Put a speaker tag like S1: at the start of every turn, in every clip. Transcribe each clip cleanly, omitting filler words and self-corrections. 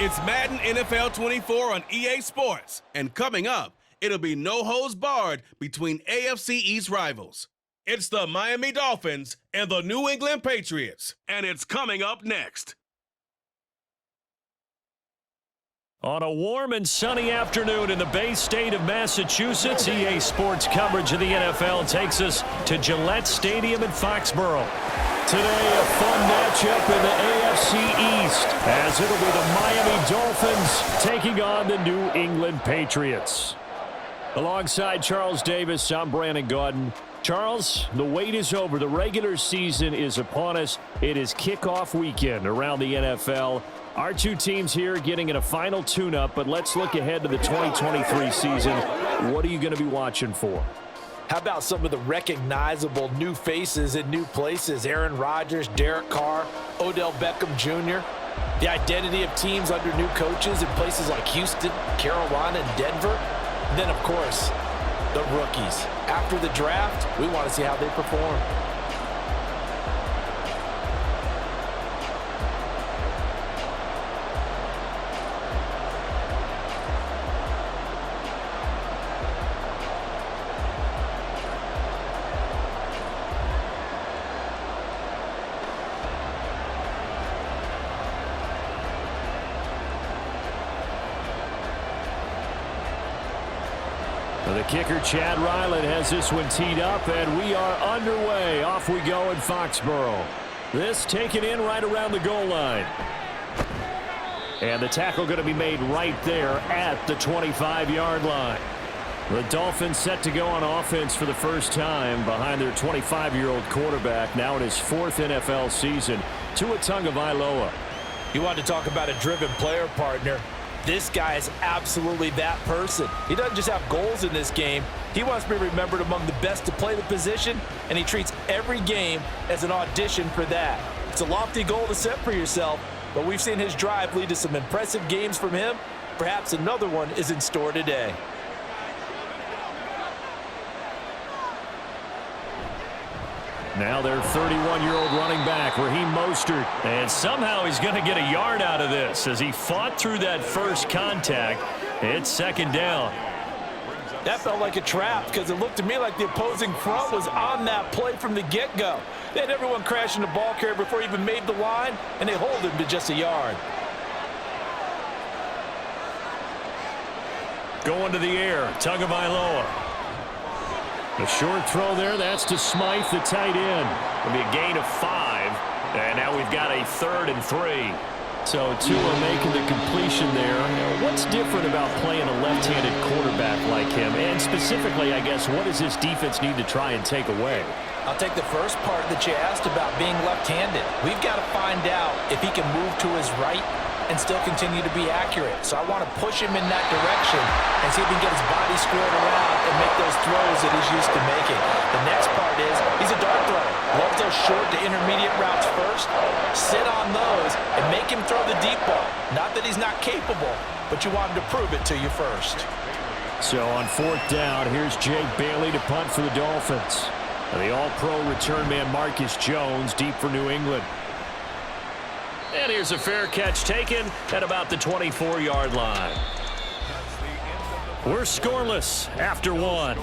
S1: It's Madden NFL 24 on EA Sports. And coming up, it'll be no holds barred between AFC East rivals. It's the Miami Dolphins and the New England Patriots. And it's coming up next.
S2: On a warm and sunny afternoon in the Bay State of Massachusetts, EA Sports coverage of the NFL takes us to Gillette Stadium in Foxborough. Today, a fun matchup in the AFC East, as it'll be the Miami Dolphins taking on the New England Patriots. Alongside Charles Davis, I'm Brandon Gaudin. Charles, the wait is over. The regular season is upon us. It is kickoff weekend around the NFL. Our two teams here getting in a final tune-up, but let's look ahead to the 2023 season. What are you going to be watching for?
S3: How about some of the recognizable new faces in new places? Aaron Rodgers, Derek Carr, Odell Beckham Jr. The identity of teams under new coaches in places like Houston, Carolina, and Denver. And then, of course, the rookies. After the draft, we want to see how they perform.
S2: The kicker, Chad Ryland, has this one teed up, and we are underway. Off we go in Foxborough. This taken in right around the goal line. And the tackle going to be made right there at the 25-yard line. The Dolphins set to go on offense for the first time behind their 25-year-old quarterback, now in his fourth NFL season, Tua Tagovailoa.
S3: You want to talk about a driven player, partner. This guy is absolutely that person. He doesn't just have goals in this game. He wants to be remembered among the best to play the position, and he treats every game as an audition for that. It's a lofty goal to set for yourself, but we've seen his drive lead to some impressive games from him. Perhaps another one is in store today.
S2: Now their 31-year-old running back, Raheem Mostert. And somehow he's going to get a yard out of this as he fought through that first contact. It's second down.
S3: That felt like a trap because it looked to me like the opposing front was on that play from the get-go. They had everyone crashing the ball carrier before he even made the line, and they hold him to just a yard.
S2: Going to the air, Tagovailoa. A short throw there, that's to Smythe, the tight end. It'll be a gain of 5, and now we've got a 3rd and 3. So Tua making the completion there. What's different about playing a left-handed quarterback like him? And specifically, I guess, what does this defense need to try and take away?
S3: I'll take the first part that you asked about being left-handed. We've got to find out if he can move to his right and still continue to be accurate. So I want to push him in that direction and see if he can get his body squared around and make those throws that he's used to making. The next part is he's a dart thrower. Loves those short to intermediate routes first. Sit on those and make him throw the deep ball. Not that he's not capable, but you want him to prove it to you first.
S2: So on 4th down, here's Jake Bailey to punt for the Dolphins. And the all-pro return man Marcus Jones deep for New England. And here's a fair catch taken at about the 24-yard line. We're scoreless after 1.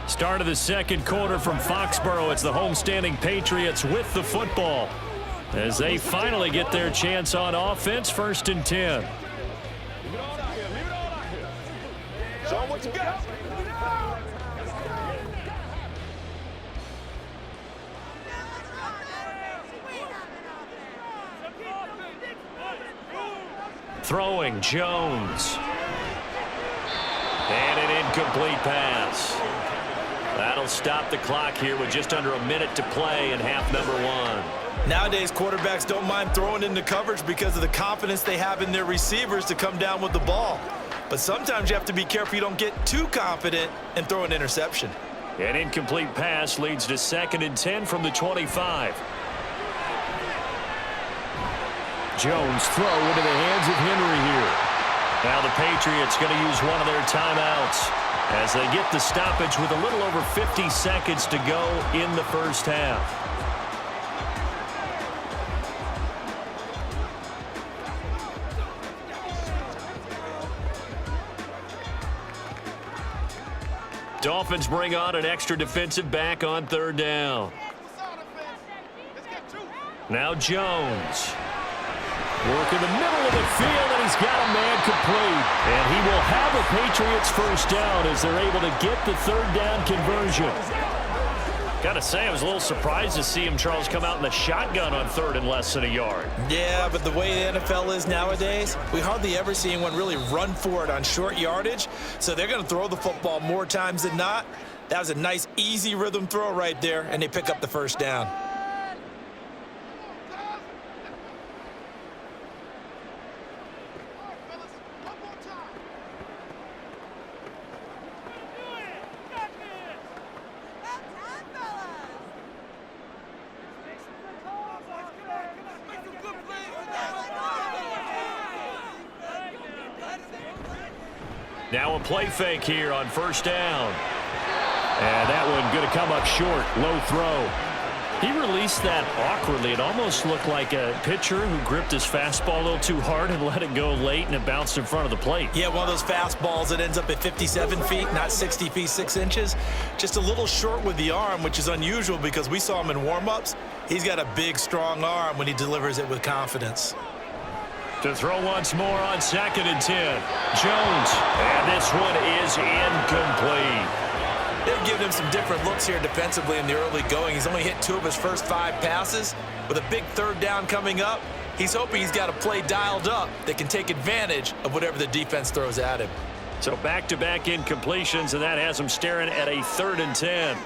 S2: Start of the second quarter from Foxborough. It's the homestanding Patriots with the football as they finally get their chance on offense. 1st and 10.
S4: Show them what you got.
S2: Throwing Jones. And an incomplete pass. That'll stop the clock here with just under a minute to play in half number 1.
S3: Nowadays, quarterbacks don't mind throwing into coverage because of the confidence they have in their receivers to come down with the ball. But sometimes you have to be careful you don't get too confident and throw an interception.
S2: An incomplete pass leads to 2nd and 10 from the 25. Jones throw into the hands of Henry here. Now the Patriots going to use one of their timeouts as they get the stoppage with a little over 50 seconds to go in the first half. Dolphins bring on an extra defensive back on third down. Now Jones. Work in the middle of the field, and he's got a man complete. And he will have a Patriots first down as they're able to get the third down conversion. Got to say, I was a little surprised to see him, Charles, come out in the shotgun on third and less than a yard.
S3: Yeah, but the way the NFL is nowadays, we hardly ever see anyone really run for it on short yardage. So they're going to throw the football more times than not. That was a nice, easy rhythm throw right there, and they pick up the first down.
S2: Now a play fake here on first down. And that one going to come up short. Low throw. He released that awkwardly. It almost looked like a pitcher who gripped his fastball a little too hard and let it go late, and it bounced in front of the plate.
S3: Yeah, one of those fastballs that ends up at 57 feet, not 60 feet, 6 inches. Just a little short with the arm, which is unusual because we saw him in warm-ups. He's got a big, strong arm when he delivers it with confidence.
S2: To throw once more on 2nd and 10. Jones. And this one is incomplete.
S3: They've given him some different looks here defensively in the early going. He's only hit 2 of his first 5 passes. With a big third down coming up, he's hoping he's got a play dialed up that can take advantage of whatever the defense throws at him.
S2: So back-to-back incompletions, and that has him staring at a 3rd and 10.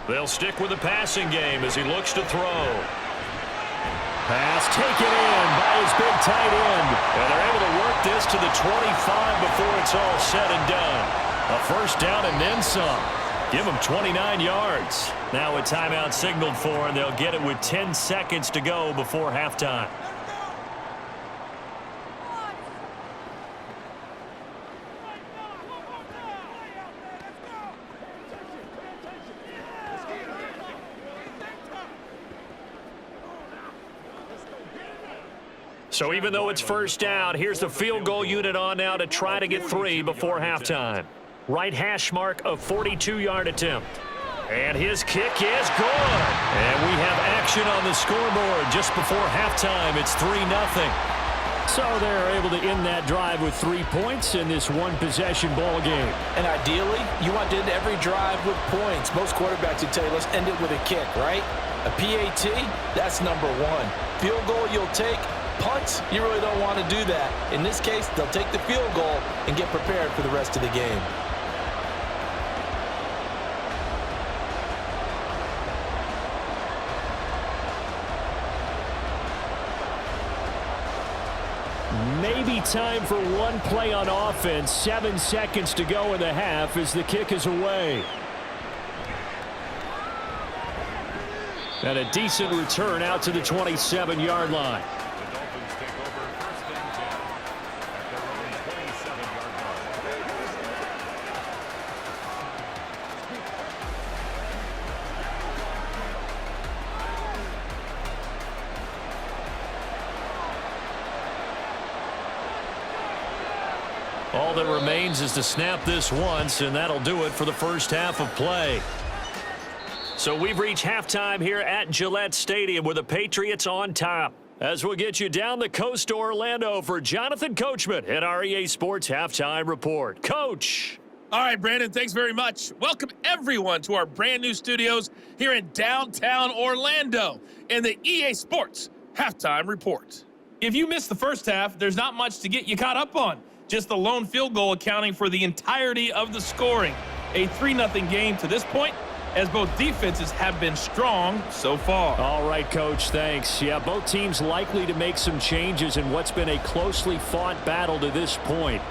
S2: They'll stick with the passing game as he looks to throw. Pass taken in by his big tight end. And they're able to work this to the 25 before it's all said and done. A first down and then some. Give them 29 yards. Now a timeout signaled for, and they'll get it with 10 seconds to go before halftime. So even though it's first down, here's the field goal unit on now to try to get 3 before halftime. Right hash mark of 42-yard attempt. And his kick is good. And we have action on the scoreboard just before halftime. It's 3-0. So they're able to end that drive with 3 points in this one-possession ball game.
S3: And ideally, you want to end every drive with points. Most quarterbacks would tell you, let's end it with a kick, right? A PAT, that's number 1. Field goal you'll take. Punts, you really don't want to do that. In this case, they'll take the field goal and get prepared for the rest of the game.
S2: Maybe time for one play on offense. 7 seconds to go in the half as the kick is away. And a decent return out to the 27-yard line. All that remains is to snap this once, and that'll do it for the first half of play. So we've reached halftime here at Gillette Stadium with the Patriots on top. As we'll get you down the coast to Orlando for Jonathan Coachman at our EA Sports Halftime Report. Coach.
S5: All right, Brandon, thanks very much. Welcome, everyone, to our brand-new studios here in downtown Orlando in the EA Sports Halftime Report. If you missed the first half, there's not much to get you caught up on. Just the lone field goal accounting for the entirety of the scoring. A 3-0 game to this point, as both defenses have been strong so far.
S2: All right, Coach, thanks. Yeah, both teams likely to make some changes in what's been a closely fought battle to this point.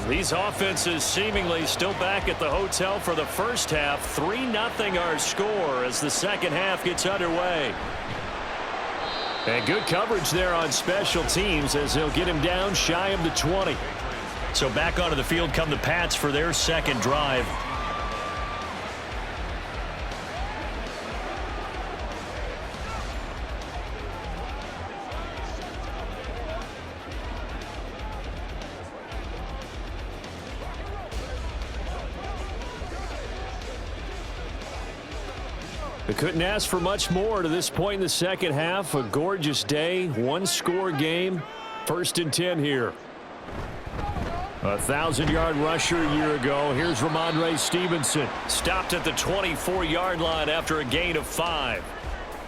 S2: These offenses seemingly still back at the hotel for the first half. 3-0 our score as the second half gets underway. And good coverage there on special teams as they'll get him down shy of the 20. So back onto the field come the Pats for their second drive. We couldn't ask for much more to this point in the second half. A gorgeous day, one-score game. 1st and 10 here. A 1,000-yard rusher a year ago. Here's Ramondre Stevenson. Stopped at the 24-yard line after a gain of 5.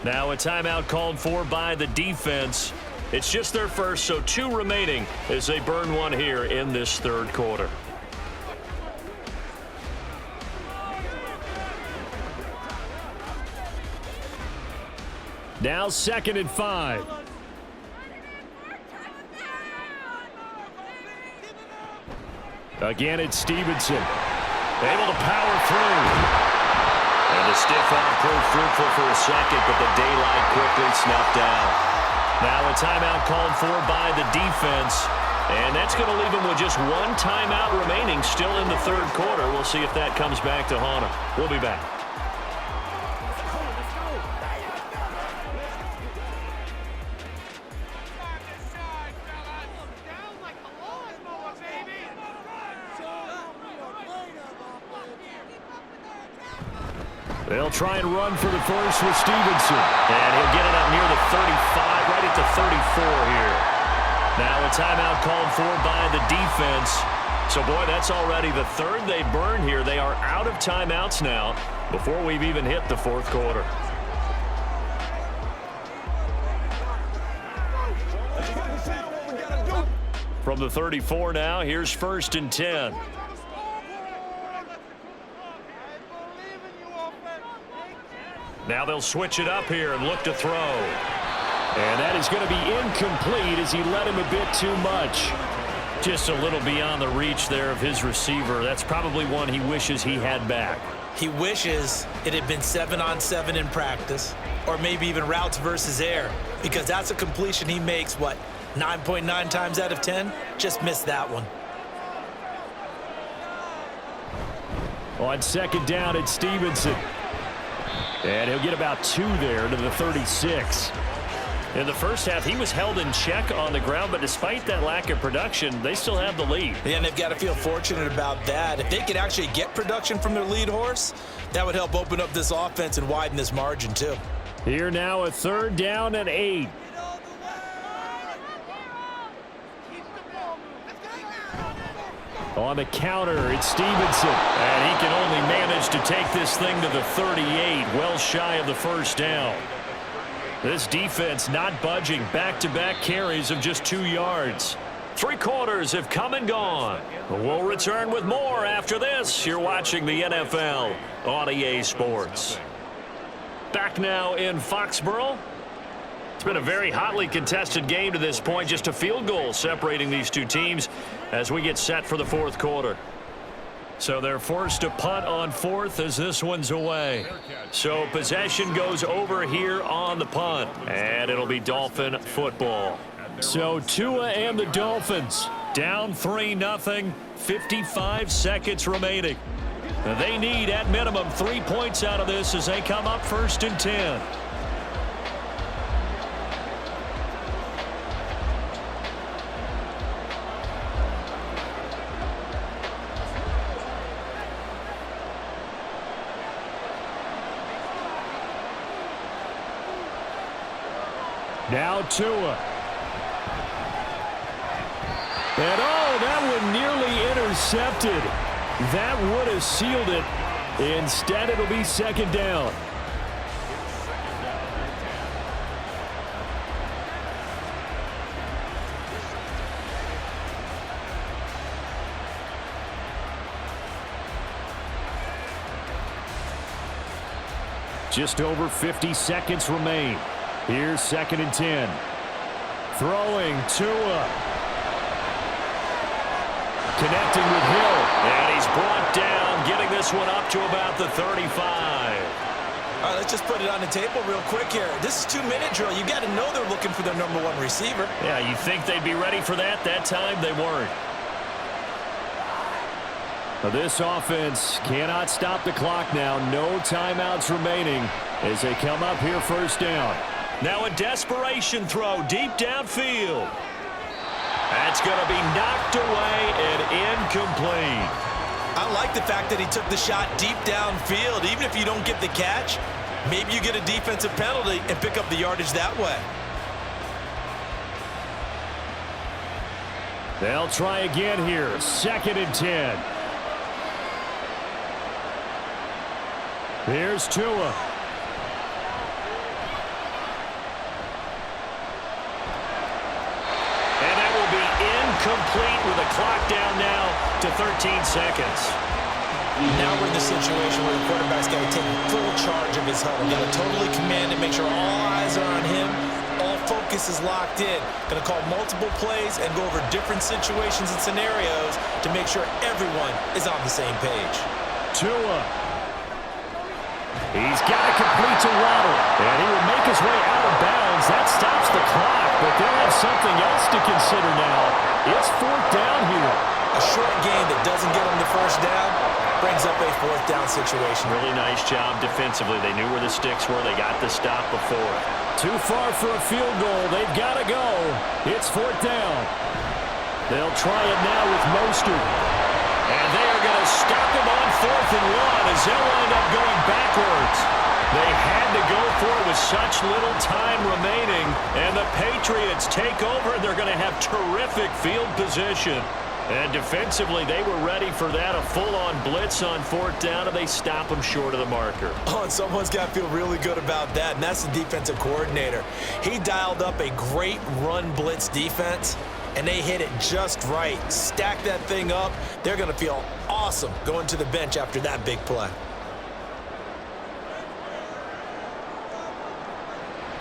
S2: Now a timeout called for by the defense. It's just their first, so 2 remaining as they burn one here in this third quarter. Now 2nd and 5. Again, it's Stevenson. Able to power through. And the stiff arm proved fruitful for a second, but the daylight quickly snuffed down. Now a timeout called for by the defense. And that's going to leave him with just 1 timeout remaining still in the third quarter. We'll see if that comes back to haunt him. We'll be back. They'll try and run for the first with Stevenson. And he'll get it up near the 35, right at the 34 here. Now a timeout called for by the defense. So, boy, that's already the third they burned here. They are out of timeouts now before we've even hit the fourth quarter. From the 34 now, here's 1st and 10. Now they'll switch it up here and look to throw. And that is going to be incomplete as he led him a bit too much. Just a little beyond the reach there of his receiver. That's probably one he wishes he had back.
S3: He wishes it had been 7-on-7 in practice, or maybe even routes versus air, because that's a completion he makes, 9.9 times out of 10? Just missed that one.
S2: On 2nd down, it's Stevenson. And he'll get about 2 there to the 36. In the first half, he was held in check on the ground, but despite that lack of production, they still have the lead.
S3: Yeah, and they've got to feel fortunate about that. If they could actually get production from their lead horse, that would help open up this offense and widen this margin, too.
S2: Here now, a 3rd down and 8. On the counter, it's Stevenson. And he can only manage to take this thing to the 38, well shy of the first down. This defense not budging. Back-to-back carries of just 2 yards. 3 quarters have come and gone. We'll return with more after this. You're watching the NFL on EA Sports. Back now in Foxborough. It's been a very hotly contested game to this point. Just a field goal separating these two teams as we get set for the fourth quarter. So they're forced to punt on 4th as this one's away. So possession goes over here on the punt. And it'll be Dolphin football. So Tua and the Dolphins down 3-0. 55 seconds remaining. They need at minimum 3 points out of this as they come up 1st and 10. Now Tua. And that one nearly intercepted. That would have sealed it. Instead, it'll be 2nd down. Just over 50 seconds remain. Here's 2nd and 10. Throwing Tua. connecting with Hill. And he's brought down, getting this one up to about the 35.
S3: All right, let's just put it on the table real quick here. This is 2-minute drill. You got to know they're looking for their number one receiver.
S2: Yeah, you think they'd be ready for that? That time they weren't. This offense cannot stop the clock now. No timeouts remaining as they come up here first down. Now a desperation throw deep downfield. That's going to be knocked away and incomplete.
S3: I like the fact that he took the shot deep downfield. Even if you don't get the catch, maybe you get a defensive penalty and pick up the yardage that way.
S2: They'll try again here. 2nd and 10. Here's Tua. And that will be incomplete with a clock down now to 13 seconds.
S3: Now we're in the situation where the quarterback's got to take full charge of his huddle. Got to totally command it, make sure all eyes are on him. All focus is locked in. Going to call multiple plays and go over different situations and scenarios to make sure everyone is on the same page.
S2: Tua. He's got to complete to Waddle, and he will make his way out of bounds. That stops the clock, but they'll have something else to consider now. It's 4th down here.
S3: A short gain that doesn't get them the first down brings up a 4th down situation.
S2: Really nice job defensively. They knew where the sticks were. They got the stop before. Too far for a field goal. They've got to go. It's 4th down. They'll try it now with Mostert. And they are going to stop him on 4th and 1 as they'll wind up going backwards. They had to go for it with such little time remaining. And the Patriots take over, and they're going to have terrific field position. And defensively, they were ready for that. A full-on blitz on 4th down, and they stop them short of the marker.
S3: Oh, and someone's got to feel really good about that, and that's the defensive coordinator. He dialed up a great run blitz defense, and they hit it just right. Stack that thing up. They're going to feel awesome going to the bench after that big play.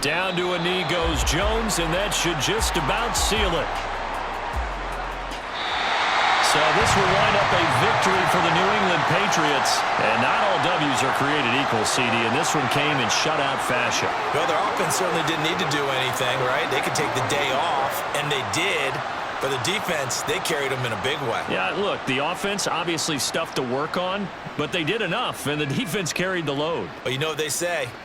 S2: Down to a knee goes Jones, and that should just about seal it. So this will wind up a victory for the New England Patriots. And not all W's are created equal, CD, and this one came in shutout fashion.
S3: Well, their offense certainly didn't need to do anything, right? They could take the day off, and they did. For the defense, they carried them in a big way.
S2: Yeah, look, the offense, obviously stuff to work on, but they did enough, and the defense carried the load.
S3: Well, you know what they say,